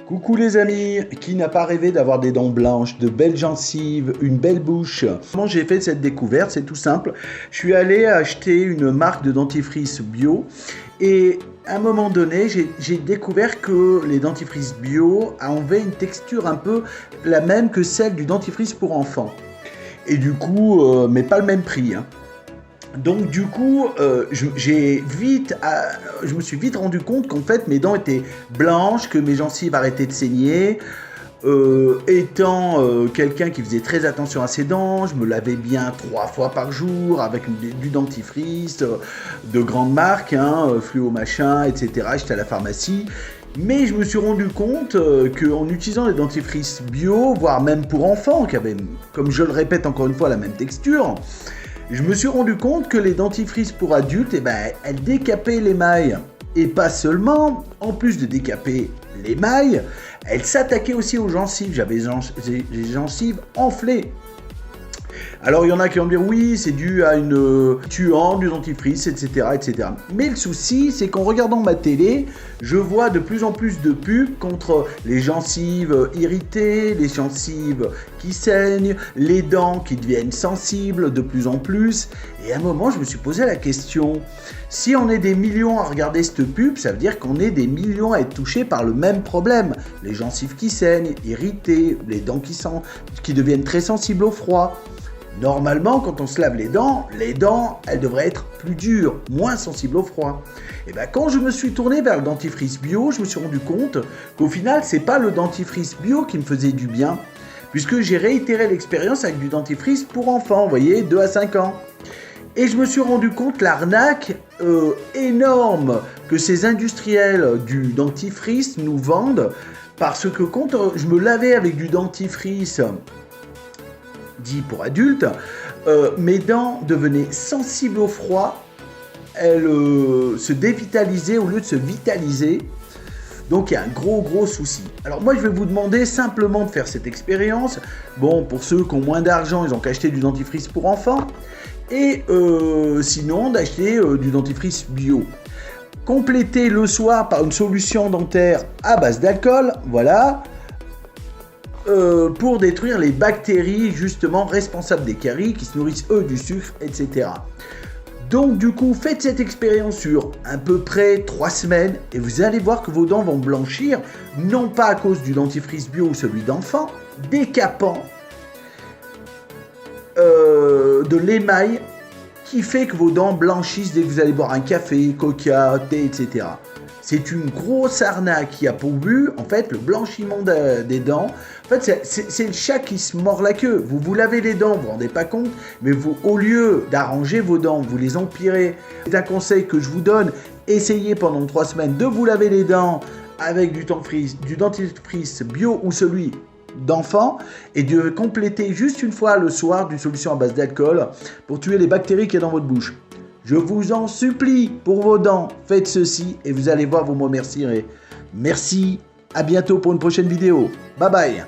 Coucou les amis, qui n'a pas rêvé d'avoir des dents blanches, de belles gencives, une belle bouche? Comment j'ai fait cette découverte? C'est tout simple. Je suis allé acheter une marque de dentifrice bio et à un moment donné, j'ai découvert que les dentifrices bio avaient une texture un peu la même que celle du dentifrice pour enfants. Et du coup, mais pas le même prix, hein. Donc du coup, je me suis vite rendu compte qu'en fait mes dents étaient blanches, que mes gencives arrêtaient de saigner. Étant quelqu'un qui faisait très attention à ses dents, je me lavais bien 3 fois par jour avec du dentifrice de grande marque, hein, Fluo machin, etc. J'étais à la pharmacie. Mais je me suis rendu compte qu'en utilisant les dentifrices bio, voire même pour enfants, qui avaient, comme je le répète encore une fois, la même texture, je me suis rendu compte que les dentifrices pour adultes, elles décapaient l'émail. Et pas seulement, en plus de décaper l'émail, elles s'attaquaient aussi aux gencives. J'avais les gencives enflées. Alors il y en a qui vont me dire oui, c'est dû à une tuant du dentifrice, etc., etc. Mais le souci, c'est qu'en regardant ma télé, je vois de plus en plus de pubs contre les gencives irritées, les gencives qui saignent, les dents qui deviennent sensibles de plus en plus. Et à un moment, je me suis posé la question, si on est des millions à regarder cette pub, ça veut dire qu'on est des millions à être touchés par le même problème. Les gencives qui saignent, irritées, les dents qui deviennent très sensibles au froid. Normalement, quand on se lave les dents, elles devraient être plus dures, moins sensibles au froid. Et quand je me suis tourné vers le dentifrice bio, je me suis rendu compte qu'au final, c'est pas le dentifrice bio qui me faisait du bien, puisque j'ai réitéré l'expérience avec du dentifrice pour enfants, vous voyez, 2 à 5 ans. Et je me suis rendu compte l'arnaque énorme que ces industriels du dentifrice nous vendent, parce que quand je me lavais avec du dentifrice dit pour adultes, mes dents devenaient sensibles au froid, elles se dévitalisaient au lieu de se vitaliser. Donc il y a un gros souci. Alors moi je vais vous demander simplement de faire cette expérience. Bon, pour ceux qui ont moins d'argent, ils ont qu'à acheter du dentifrice pour enfants. Et sinon d'acheter du dentifrice bio. Complétez le soir par une solution dentaire à base d'alcool, voilà. Pour détruire les bactéries justement responsables des caries qui se nourrissent eux du sucre, etc. Donc du coup, faites cette expérience sur à peu près 3 semaines et vous allez voir que vos dents vont blanchir, non pas à cause du dentifrice bio ou celui d'enfant, décapant de l'émail qui fait que vos dents blanchissent dès que vous allez boire un café, coca, thé, etc. C'est une grosse arnaque qui a pour but, en fait, le blanchiment des dents. En fait, c'est le chat qui se mord la queue. Vous vous lavez les dents, vous ne vous rendez pas compte, mais vous, au lieu d'arranger vos dents, vous les empirez. C'est un conseil que je vous donne. Essayez pendant 3 semaines de vous laver les dents avec du dentifrice bio ou celui d'enfant et de compléter juste une fois le soir d'une solution à base d'alcool pour tuer les bactéries qu'il y a dans votre bouche. Je vous en supplie, pour vos dents, faites ceci et vous allez voir, vous me remercierez. Merci, à bientôt pour une prochaine vidéo. Bye bye.